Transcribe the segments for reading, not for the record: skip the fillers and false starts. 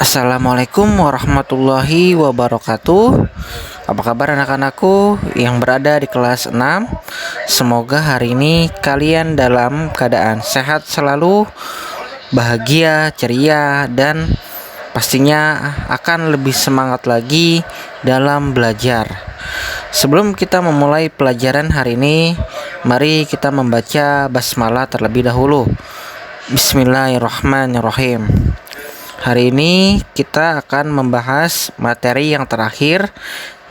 Assalamualaikum warahmatullahi wabarakatuh. Apa kabar anak-anakku yang berada di kelas 6? Semoga hari ini kalian dalam keadaan sehat selalu, bahagia, ceria, dan pastinya akan lebih semangat lagi dalam belajar. Sebelum kita memulai pelajaran hari ini, mari kita membaca basmalah terlebih dahulu. Bismillahirrahmanirrahim. Hari ini kita akan membahas materi yang terakhir,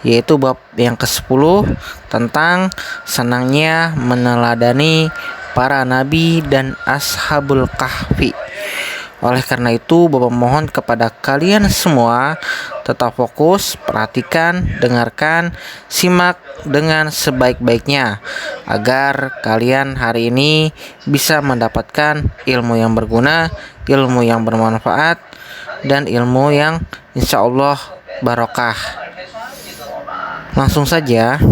yaitu bab yang ke-10 tentang senangnya meneladani para nabi dan ashabul kahfi. Oleh karena itu, Bapak mohon kepada kalian semua tetap fokus, perhatikan, dengarkan, simak dengan sebaik-baiknya agar kalian hari ini bisa mendapatkan ilmu yang berguna, ilmu yang bermanfaat, dan ilmu yang insya Allah barokah. Langsung saja.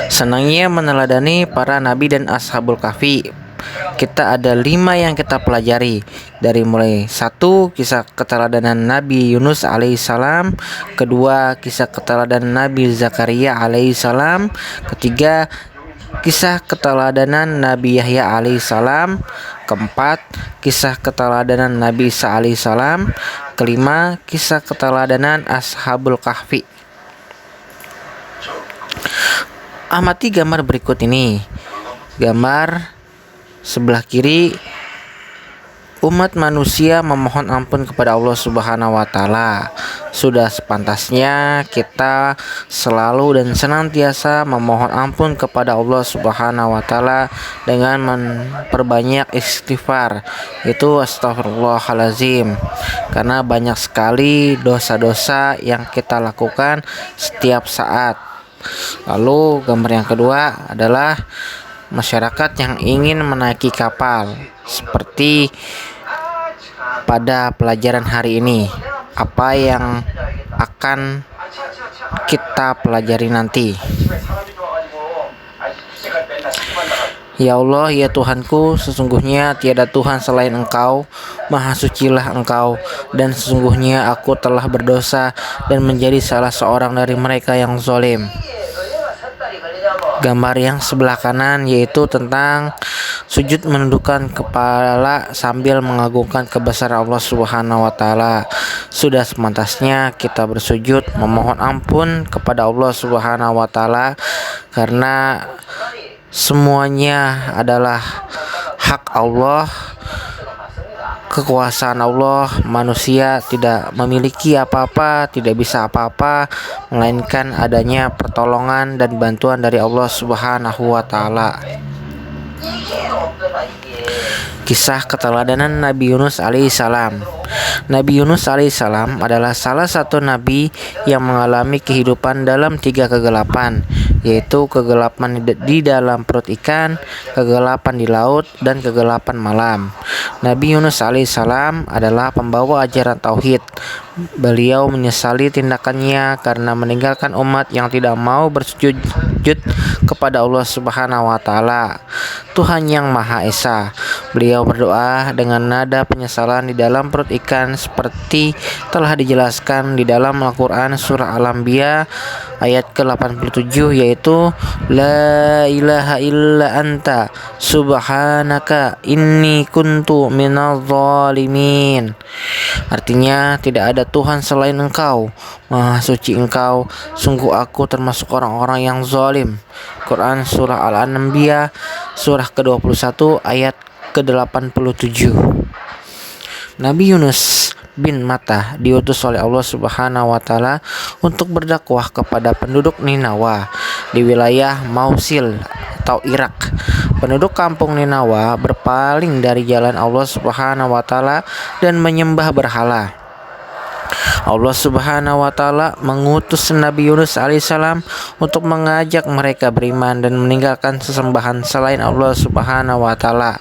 Senangnya meneladani para nabi dan ashabul kahfi. Kita ada 5 yang kita pelajari. Dari mulai 1, kisah keteladanan Nabi Yunus alaihissalam. Kedua, kisah keteladanan Nabi Zakaria alaihissalam. Ketiga, kisah keteladanan Nabi Yahya alaihissalam. Keempat, kisah keteladanan Nabi Isa alaihissalam. Kelima, kisah keteladanan ashabul kahfi. Amati gambar berikut ini. Gambar sebelah kiri, umat manusia memohon ampun kepada Allah Subhanahu wa Ta'ala. Sudah sepantasnya kita selalu dan senantiasa memohon ampun kepada Allah Subhanahu wa Ta'ala dengan memperbanyak istighfar, itu astagfirullahalazim, karena banyak sekali dosa-dosa yang kita lakukan setiap saat. Lalu gambar yang kedua adalah masyarakat yang ingin menaiki kapal, seperti pada pelajaran hari ini. Apa yang akan kita pelajari nanti? Ya Allah, ya Tuhanku, sesungguhnya tiada Tuhan selain Engkau, maha sucilah Engkau, dan sesungguhnya aku telah berdosa dan menjadi salah seorang dari mereka yang zalim. Gambar yang sebelah kanan yaitu tentang sujud menundukkan kepala sambil mengagungkan kebesaran Allah Subhanahu wa Ta'ala. Sudah sepantasnya kita bersujud memohon ampun kepada Allah Subhanahu wa Ta'ala, karena semuanya adalah hak Allah, kekuasaan Allah. Manusia tidak memiliki apa-apa, tidak bisa apa-apa, melainkan adanya pertolongan dan bantuan dari Allah Subhanahu wa Ta'ala. Kisah keteladanan Nabi Yunus alaihissalam. Nabi Yunus alaihissalam adalah salah satu nabi yang mengalami kehidupan dalam 3 kegelapan, yaitu kegelapan di dalam perut ikan, kegelapan di laut, dan kegelapan malam. Nabi Yunus alaihissalam adalah pembawa ajaran tauhid. Beliau menyesali tindakannya karena meninggalkan umat yang tidak mau bersujud kepada Allah Subhanahu wa Ta'ala, Tuhan yang Maha Esa. Beliau berdoa dengan nada penyesalan di dalam perut ikan, seperti telah dijelaskan di dalam Al-Quran surah Al-Anbiya ayat ke-87, yaitu La ilaha illa anta subhanaka inni kuntu minadh dhalimin. Artinya, tidak ada Tuhan selain Engkau, maha suci Engkau, sungguh aku termasuk orang-orang yang zalim. Quran surah Al-Anbiya surah ke-21 ayat ke-87. Nabi Yunus bin Matta diutus oleh Allah Subhanahu wa Ta'ala untuk berdakwah kepada penduduk Ninawa di wilayah Mausil atau Irak. Penduduk kampung Ninawa berpaling dari jalan Allah Subhanahu wa Ta'ala dan menyembah berhala. Allah Subhanahu wa taala mengutus Nabi Yunus alaihissalam untuk mengajak mereka beriman dan meninggalkan sesembahan selain Allah Subhanahu wa taala.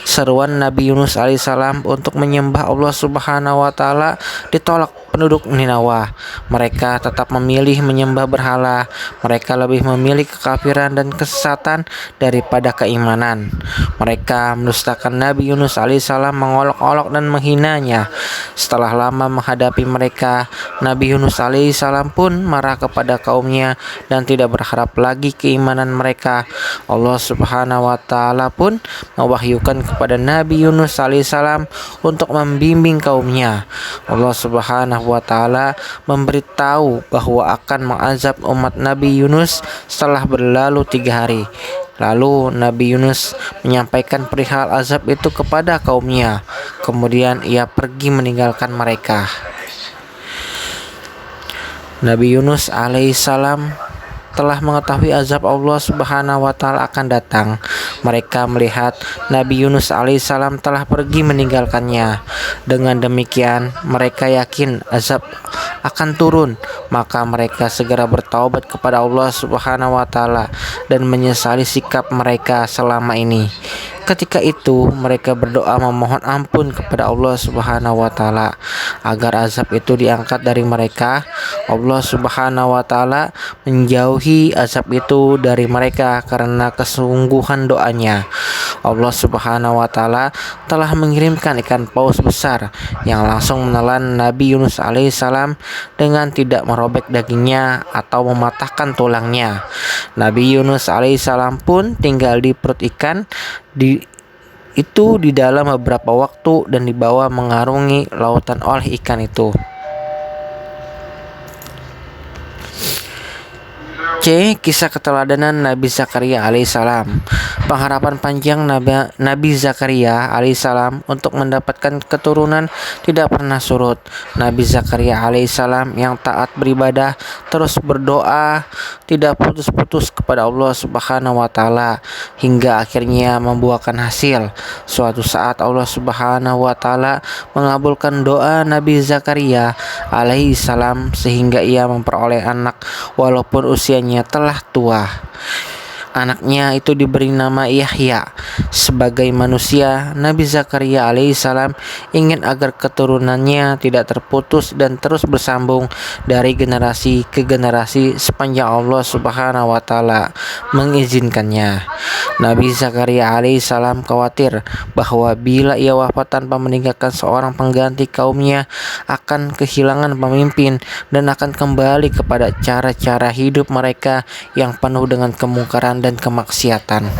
Seruan Nabi Yunus alaihissalam untuk menyembah Allah Subhanahu wa taala ditolak penduduk Ninawa. Mereka tetap memilih menyembah berhala. Mereka lebih memilih kekafiran dan kesesatan daripada keimanan. Mereka mendustakan Nabi Yunus alaihissalam, mengolok-olok dan menghinanya. Setelah lama menghadapi mereka, Nabi Yunus alaihissalam pun marah kepada kaumnya dan tidak berharap lagi keimanan mereka. Allah Subhanahu wa taala pun mewahyukan kepada Nabi Yunus alaihissalam untuk membimbing kaumnya. Allah Subhanahu wa taala memberitahu bahwa akan mengazab umat Nabi Yunus setelah berlalu 3 hari. Lalu Nabi Yunus menyampaikan perihal azab itu kepada kaumnya. Kemudian ia pergi meninggalkan mereka. Nabi Yunus alaihissalam telah mengetahui azab Allah Subhanahu wa taala akan datang. Mereka melihat Nabi Yunus alaihissalam telah pergi meninggalkannya. Dengan demikian, mereka yakin azab akan turun, maka mereka segera bertaubat kepada Allah Subhanahu wa taala dan menyesali sikap mereka selama ini. Ketika itu mereka berdoa memohon ampun kepada Allah Subhanahu wa taala agar azab itu diangkat dari mereka. Allah Subhanahu wa taala menjauhi azab itu dari mereka karena kesungguhan doanya. Allah Subhanahu wa taala telah mengirimkan ikan paus besar yang langsung menelan Nabi Yunus alaihissalam dengan tidak merobek dagingnya atau mematahkan tulangnya. Nabi Yunus alaihissalam pun tinggal di perut ikan di dalam beberapa waktu dan dibawa mengarungi lautan oleh ikan itu. C. Kisah keteladanan Nabi Zakaria alaihissalam. Pengharapan panjang Nabi Zakaria alaihissalam untuk mendapatkan keturunan tidak pernah surut. Nabi Zakaria alaihissalam yang taat beribadah terus berdoa tidak putus-putus kepada Allah Subhanahu wa taala hingga akhirnya membuahkan hasil. Suatu saat Allah Subhanahu wa taala mengabulkan doa Nabi Zakaria alaihissalam sehingga ia memperoleh anak walaupun usianya telah tua. Anaknya itu diberi nama Yahya. Sebagai manusia, Nabi Zakaria alaihissalam ingin agar keturunannya tidak terputus dan terus bersambung dari generasi ke generasi sepanjang Allah Subhanahu wa taala mengizinkannya. Nabi Zakaria alaihissalam khawatir bahwa bila ia wafat tanpa meninggalkan seorang pengganti, kaumnya akan kehilangan pemimpin dan akan kembali kepada cara-cara hidup mereka yang penuh dengan kemungkaran dan kemaksiatan.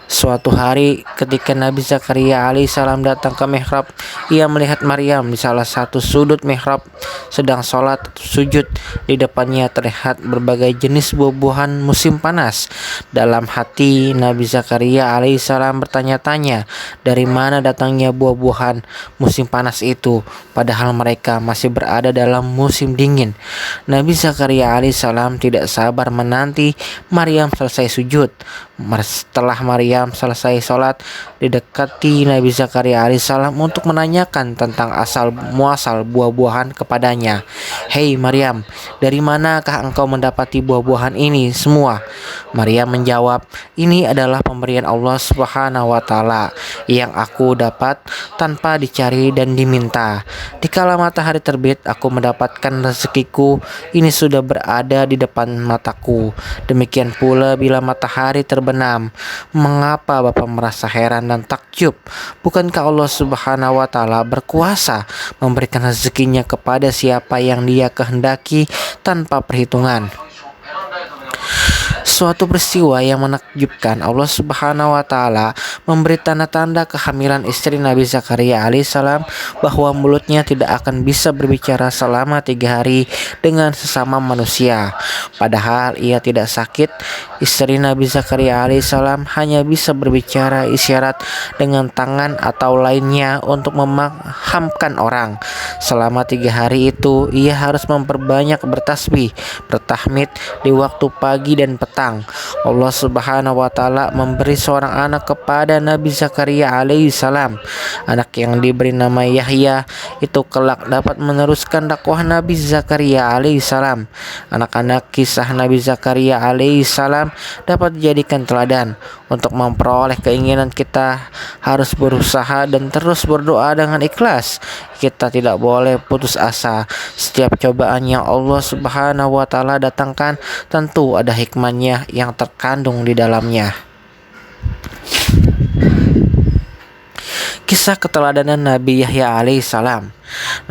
Suatu hari ketika Nabi Zakaria alaihissalam datang ke mihrab, ia melihat Maryam di salah satu sudut mihrab sedang sholat atau sujud. Di depannya terlihat berbagai jenis buah-buahan musim panas. Dalam hati Nabi Zakaria alaihissalam bertanya-tanya dari mana datangnya buah-buahan musim panas itu, padahal mereka masih berada dalam musim dingin. Nabi Zakaria alaihissalam tidak sabar menanti Maryam selesai sujud. Setelah Maryam selesai sholat, didekati Nabi Zakaria alaihissalam untuk menanyakan tentang asal muasal buah-buahan kepadanya. "Hei Maryam, dari manakah engkau mendapati buah-buahan ini semua?" Maryam menjawab, "Ini adalah pemberian Allah Subhanahu wa taala yang aku dapat tanpa dicari dan diminta. Dikala matahari terbit, aku mendapatkan rezekiku. Ini sudah berada di depan mataku. Demikian pula bila matahari terbenam. Mengapa Bapak merasa heran dan takjub? Bukankah Allah Subhanahu wa taala berkuasa memberikan rezekinya kepada siapa yang Dia kehendaki tanpa perhitungan?" Suatu peristiwa yang menakjubkan, Allah Subhanahu wa taala memberi tanda-tanda kehamilan istri Nabi Zakaria alaihissalam bahwa mulutnya tidak akan bisa berbicara selama 3 hari dengan sesama manusia. Padahal ia tidak sakit. Istri Nabi Zakaria alaihissalam hanya bisa berbicara isyarat dengan tangan atau lainnya untuk memahamkan orang. Selama 3 hari itu ia harus memperbanyak bertasbih, bertahmid di waktu pagi dan petang datang. Allah Subhanahu wa taala memberi seorang anak kepada Nabi Zakaria alaihissalam. Anak yang diberi nama Yahya itu kelak dapat meneruskan dakwah Nabi Zakaria alaihissalam. Anak-anak kisah Nabi Zakaria alaihissalam dapat dijadikan teladan. Untuk memperoleh keinginan kita harus berusaha dan terus berdoa dengan ikhlas. Kita tidak boleh putus asa. Setiap cobaan yang Allah Subhanahu wa taala datangkan tentu ada hikmahnya yang terkandung di dalamnya. Kisah keteladanan Nabi Yahya alaihissalam.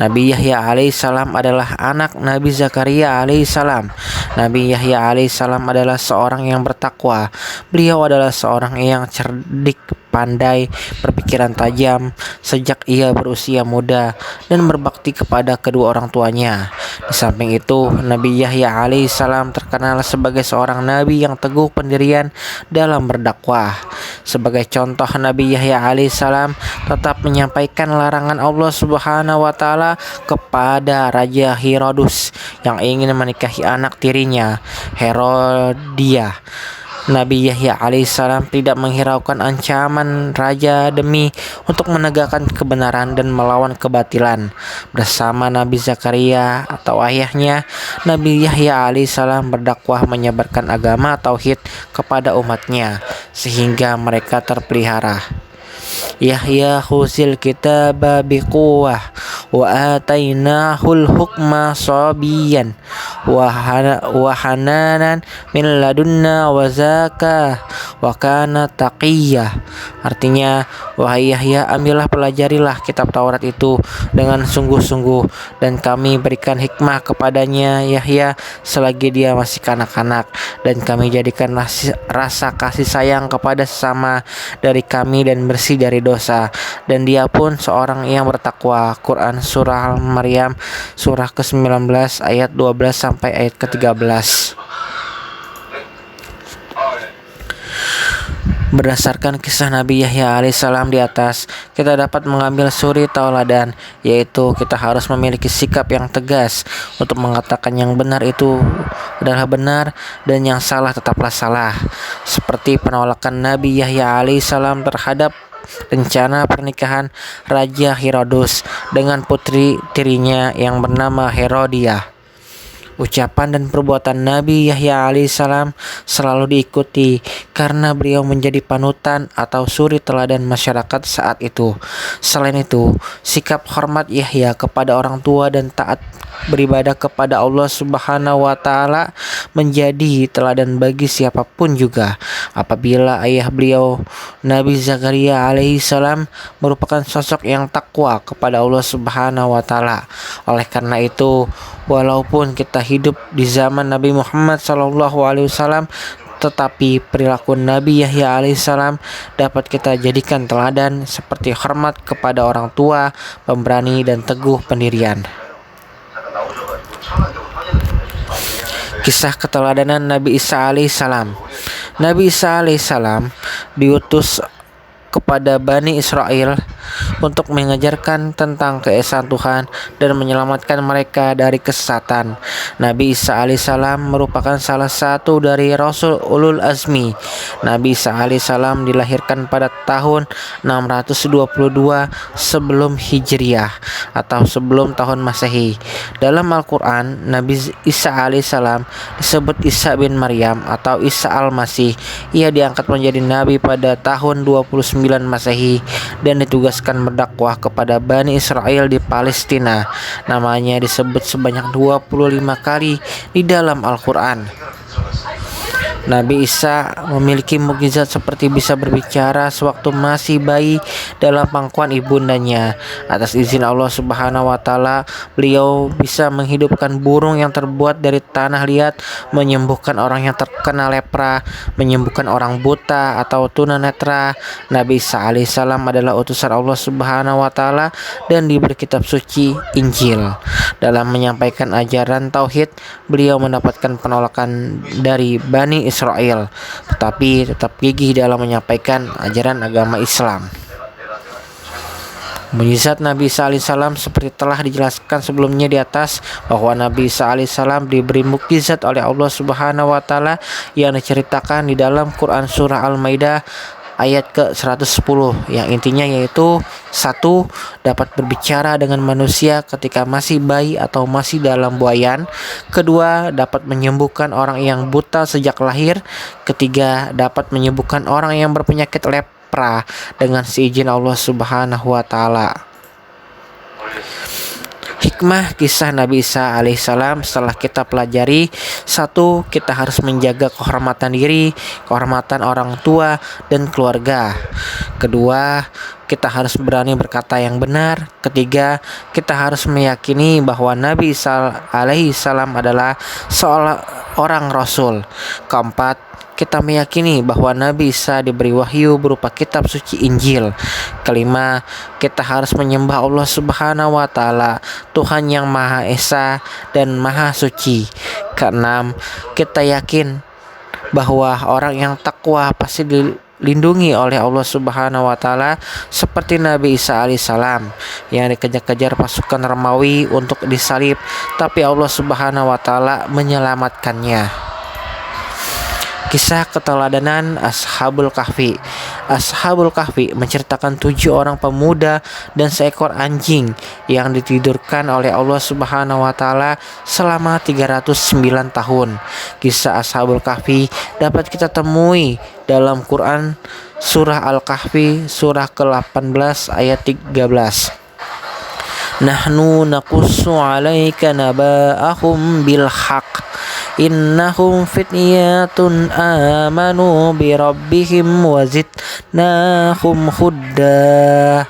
Nabi Yahya alaihissalam adalah anak Nabi Zakaria alaihissalam. Nabi Yahya alaihissalam adalah seorang yang bertakwa. Beliau adalah seorang yang cerdik, pandai, berpikiran tajam sejak ia berusia muda dan berbakti kepada kedua orang tuanya. Di samping itu, Nabi Yahya alaihissalam terkenal sebagai seorang nabi yang teguh pendirian dalam berdakwah. Sebagai contoh, Nabi Yahya alaihissalam tetap menyampaikan larangan Allah Subhanahu wa taala kepada Raja Herodus yang ingin menikahi anak tirinya, Herodia. Nabi Yahya alaihissalam tidak menghiraukan ancaman raja demi untuk menegakkan kebenaran dan melawan kebatilan. Bersama Nabi Zakaria atau ayahnya, Nabi Yahya alaihissalam berdakwah menyebarkan agama tauhid kepada umatnya sehingga mereka terpelihara. Yahya khuzil kitaba biquwah wa atainahul hukma sabiyan wa hananan min ladunna wa zakah wa kana taqiyah. Artinya, wahai Yahya, ambillah, pelajarilah kitab Taurat itu dengan sungguh-sungguh, dan kami berikan hikmah kepadanya Yahya selagi dia masih kanak-kanak, dan kami jadikan rasa kasih sayang kepada sesama dari kami dan bersih dari dosa, dan dia pun seorang yang bertakwa. Quran Surah Al-Maryam surah ke-19 ayat 12 sampai ayat ke-13. Berdasarkan kisah Nabi Yahya alaihissalam di atas, kita dapat mengambil suri tauladan, yaitu kita harus memiliki sikap yang tegas untuk mengatakan yang benar itu adalah benar dan yang salah tetaplah salah. Seperti penolakan Nabi Yahya alaihissalam terhadap rencana pernikahan Raja Herodus dengan putri tirinya yang bernama Herodia. Ucapan dan perbuatan Nabi Yahya alaihissalam selalu diikuti karena beliau menjadi panutan atau suri teladan masyarakat saat itu. Selain itu, sikap hormat Yahya kepada orang tua dan taat beribadah kepada Allah Subhanahu wa taala menjadi teladan bagi siapapun juga. Apabila ayah beliau Nabi Zakaria alaihissalam merupakan sosok yang takwa kepada Allah Subhanahu wa taala. Oleh karena itu, walaupun kita hidup di zaman Nabi Muhammad SAW, tetapi perilaku Nabi Yahya alaihissalam dapat kita jadikan teladan seperti hormat kepada orang tua, pemberani, dan teguh pendirian. Kisah keteladanan Nabi Isa alaihissalam. Nabi Isa alaihissalam diutus kepada Bani Israel untuk mengajarkan tentang keesaan Tuhan dan menyelamatkan mereka dari kesesatan. Nabi Isa alaihissalam merupakan salah satu dari Rasul Ulul Azmi. Nabi Isa alaihissalam dilahirkan pada tahun 622 sebelum Hijriah atau sebelum tahun Masehi. Dalam Al-Quran, Nabi Isa alaihissalam disebut Isa bin Maryam atau Isa al-Masih. Ia diangkat menjadi nabi pada tahun 29 Masehi dan ditugaskan berdakwah kepada Bani Israel di Palestina. Namanya disebut sebanyak 25 kali di dalam Al-Quran. Nabi Isa memiliki mukjizat seperti bisa berbicara sewaktu masih bayi dalam pangkuan ibundanya. Atas izin Allah Subhanahu wa taala, beliau bisa menghidupkan burung yang terbuat dari tanah liat, menyembuhkan orang yang terkena lepra, menyembuhkan orang buta atau tunanetra. Nabi Isa alaihissalam adalah utusan Allah Subhanahu wa taala dan diberi kitab suci Injil. Dalam menyampaikan ajaran tauhid, beliau mendapatkan penolakan dari Bani Israel, tetapi tetap gigih dalam menyampaikan ajaran agama Islam. Mukjizat Nabi Isa alaihissalam seperti telah dijelaskan sebelumnya di atas bahwa Nabi Isa alaihissalam diberi mukjizat oleh Allah Subhanahu wa taala yang diceritakan di dalam Quran surah Al-Maidah ayat ke-110 yang intinya yaitu: 1. Dapat berbicara dengan manusia ketika masih bayi atau masih dalam buayan. 2. Dapat menyembuhkan orang yang buta sejak lahir. 3. Dapat menyembuhkan orang yang berpenyakit lepra dengan seizin Allah Subhanahu wa taala. Hikmah kisah Nabi Isa alaihissalam setelah kita pelajari: 1. Kita harus menjaga kehormatan diri, kehormatan orang tua dan keluarga. 2. Kita harus berani berkata yang benar. 3. Kita harus meyakini bahwa Nabi Isa alaihissalam adalah seorang rasul. 4. Kita meyakini bahwa Nabi Isa diberi wahyu berupa kitab suci Injil. 5. Kita harus menyembah Allah Subhanahu wa taala, Tuhan yang Maha Esa dan Maha Suci. 6. Kita yakin bahwa orang yang takwa pasti dilindungi oleh Allah Subhanahu wa taala seperti Nabi Isa alaihissalam yang dikejar-kejar pasukan Romawi untuk disalib, tapi Allah Subhanahu wa taala menyelamatkannya. Kisah keteladanan Ashabul Kahfi. Ashabul Kahfi menceritakan 7 orang pemuda dan seekor anjing yang ditidurkan oleh Allah Subhanahu wa taala selama 309 tahun. Kisah Ashabul Kahfi dapat kita temui dalam Quran surah Al-Kahfi surah ke-18 ayat 13. Nahnu naqussu 'alaika naba'ahum bil haqq innahum fityatun amanu bi rabbihim wa zidnahum hudda.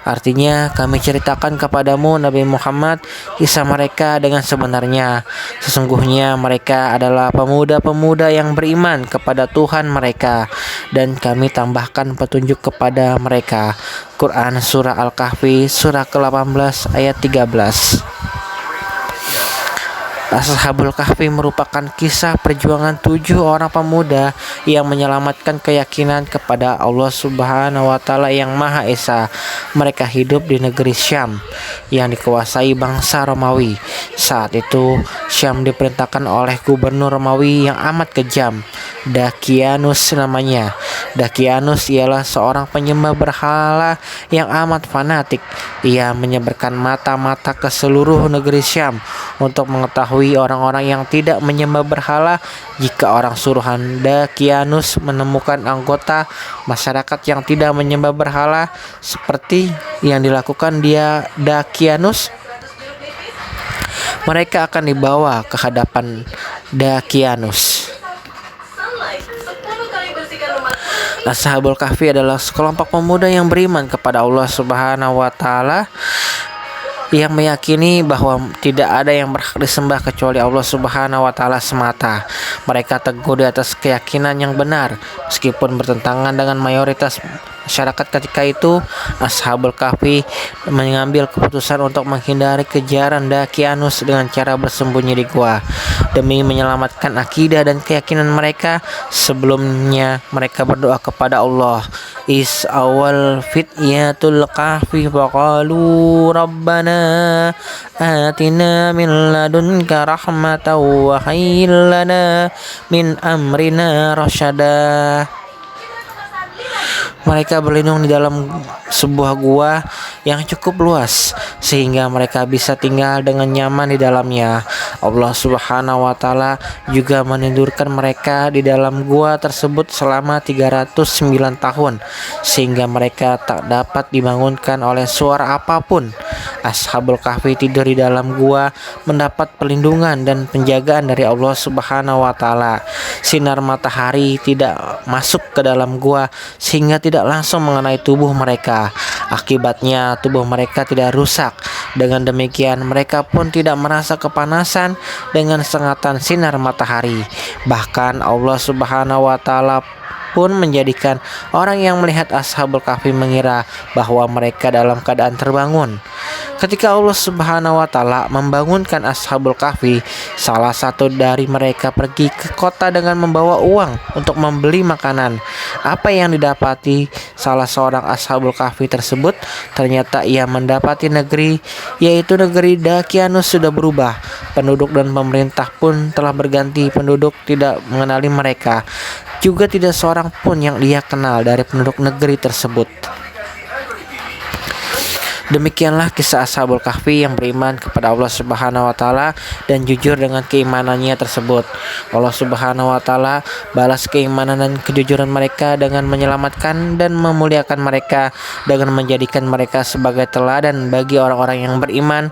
Artinya, kami ceritakan kepadamu Nabi Muhammad kisah mereka dengan sebenarnya. Sesungguhnya mereka adalah pemuda-pemuda yang beriman kepada Tuhan mereka, dan kami tambahkan petunjuk kepada mereka. Quran surah Al-Kahfi surah ke-18 ayat 13. Ashabul Kahfi merupakan kisah perjuangan 7 orang pemuda yang menyelamatkan keyakinan kepada Allah Subhanahu wa taala yang Maha Esa. Mereka hidup di negeri Syam yang dikuasai bangsa Romawi. Saat itu Syam diperintahkan oleh gubernur Romawi yang amat kejam, Dakianus namanya. Dakianus ialah seorang penyembah berhala yang amat fanatik. Ia menyebarkan mata-mata ke seluruh negeri Syam untuk mengetahui orang-orang yang tidak menyembah berhala. Jika orang suruhan Dakianus menemukan anggota masyarakat yang tidak menyembah berhala seperti yang dilakukan Dakianus, mereka akan dibawa ke hadapan Dakianus. Ashabul Kahfi adalah sekelompok pemuda yang beriman kepada Allah Subhanahu wa taala, yang meyakini bahwa tidak ada yang berhak disembah kecuali Allah Subhanahu wa taala semata. Mereka teguh di atas keyakinan yang benar meskipun bertentangan dengan mayoritas masyarakat ketika itu. Ashabul Kahfi mengambil keputusan untuk menghindari kejaran Dakianus dengan cara bersembunyi di gua demi menyelamatkan akidah dan keyakinan mereka. Sebelumnya mereka berdoa kepada Allah. Is awal fityatul kahfi faqalu rabbana atina min ladunka rahmatan wa hayyi lana min amrina rasyada. Mereka berlindung di dalam sebuah gua yang cukup luas sehingga mereka bisa tinggal dengan nyaman di dalamnya. Allah Subhanahu wa taala juga menidurkan mereka di dalam gua tersebut selama 309 tahun sehingga mereka tak dapat dibangunkan oleh suara apapun. Ashabul Kahfi tidur di dalam gua mendapat perlindungan dan penjagaan dari Allah Subhanahu wa taala. Sinar matahari tidak masuk ke dalam gua sehingga tidak langsung mengenai tubuh mereka. Akibatnya tubuh mereka tidak rusak. Dengan demikian mereka pun tidak merasa kepanasan dengan sengatan sinar matahari. Bahkan Allah Subhanahu wa taala pun menjadikan orang yang melihat Ashabul Kahfi mengira bahwa mereka dalam keadaan terbangun. Ketika Allah Subhanahu wa taala membangunkan Ashabul Kahfi, salah satu dari mereka pergi ke kota dengan membawa uang untuk membeli makanan. Apa yang didapati salah seorang Ashabul Kahfi tersebut? Ternyata ia mendapati negeri, yaitu negeri Dakianus sudah berubah. Penduduk dan pemerintah pun telah berganti. Penduduk tidak mengenali mereka. Juga tidak seorang pun yang ia kenal dari penduduk negeri tersebut. Demikianlah kisah Ashabul Kahfi yang beriman kepada Allah Subhanahu wa taala dan jujur dengan keimanannya tersebut. Allah Subhanahu wa taala balas keimanan dan kejujuran mereka dengan menyelamatkan dan memuliakan mereka dengan menjadikan mereka sebagai teladan bagi orang-orang yang beriman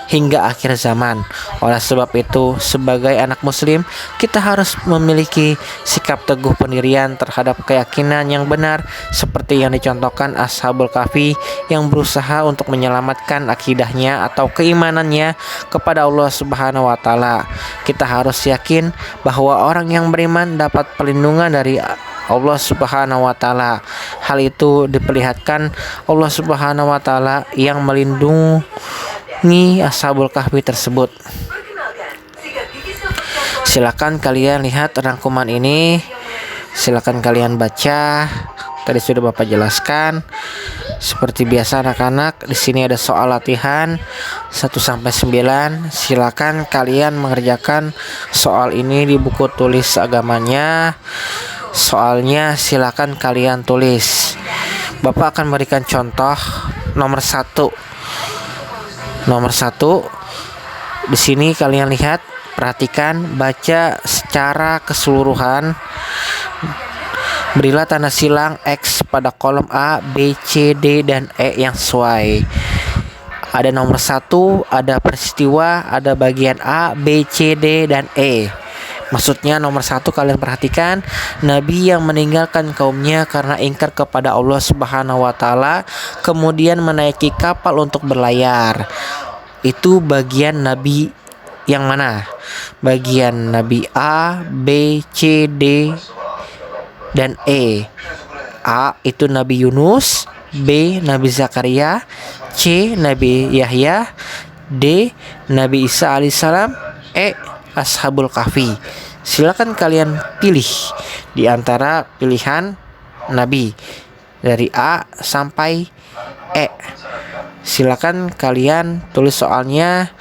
hingga akhir zaman. Oleh sebab itu, sebagai anak muslim, kita harus memiliki sikap teguh pendirian terhadap keyakinan yang benar seperti yang dicontohkan Ashabul Kahfi yang berusaha untuk menyelamatkan akidahnya atau keimanannya kepada Allah Subhanahu wa taala. Kita harus yakin bahwa orang yang beriman dapat perlindungan dari Allah Subhanahu wa taala. Hal itu diperlihatkan Allah Subhanahu wa taala yang melindungi Ashabul Kahfi tersebut. Silakan kalian lihat rangkuman ini. Silakan kalian baca. Tadi sudah Bapak jelaskan. Seperti biasa anak-anak, di sini ada soal latihan 1 sampai 9. Silakan kalian mengerjakan soal ini di buku tulis agamanya. Soalnya silakan kalian tulis. Bapak akan memberikan contoh nomor 1. Nomor 1, di sini kalian lihat, perhatikan, baca secara keseluruhan. Berilah tanda silang X pada kolom A, B, C, D, dan E yang sesuai. Ada nomor 1, ada peristiwa, ada bagian A, B, C, D, dan E. Maksudnya nomor 1 kalian perhatikan, Nabi yang meninggalkan kaumnya karena ingkar kepada Allah Subhanahu wa taala, kemudian menaiki kapal untuk berlayar. Itu bagian Nabi yang mana? Bagian Nabi A, B, C, D, dan E. A itu Nabi Yunus, B Nabi Zakaria, C Nabi Yahya, D Nabi Isa alaihissalam, E Ashabul Kahfi. Silakan kalian pilih di antara pilihan Nabi dari A sampai E. Silakan kalian tulis soalnya,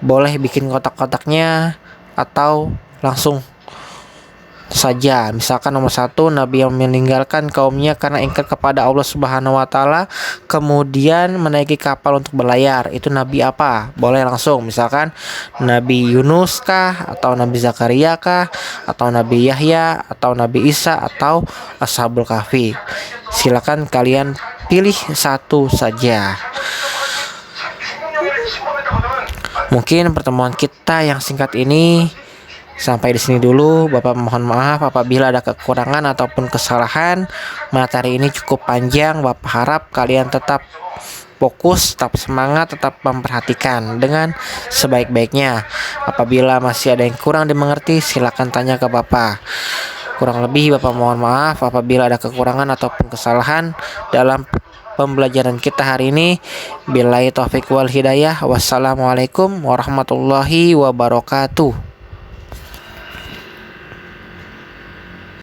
boleh bikin kotak-kotaknya atau langsung saja. Misalkan nomor 1, Nabi yang meninggalkan kaumnya karena ingkar kepada Allah Subhanahu wa taala, kemudian menaiki kapal untuk berlayar. Itu Nabi apa? Boleh langsung. Misalkan Nabi Yunus kah, atau Nabi Zakaria kah, atau Nabi Yahya, atau Nabi Isa, atau Ashabul Kahfi. Silakan kalian pilih satu saja. Mungkin pertemuan kita yang singkat ini sampai di sini dulu. Bapak mohon maaf apabila ada kekurangan ataupun kesalahan. Materi ini cukup panjang. Bapak harap kalian tetap fokus, tetap semangat, tetap memperhatikan dengan sebaik-baiknya. Apabila masih ada yang kurang dimengerti, silakan tanya ke Bapak. Kurang lebih Bapak mohon maaf apabila ada kekurangan ataupun kesalahan dalam pembelajaran kita hari ini. Billahi taufiq wal hidayah. Wassalamualaikum warahmatullahi wabarakatuh.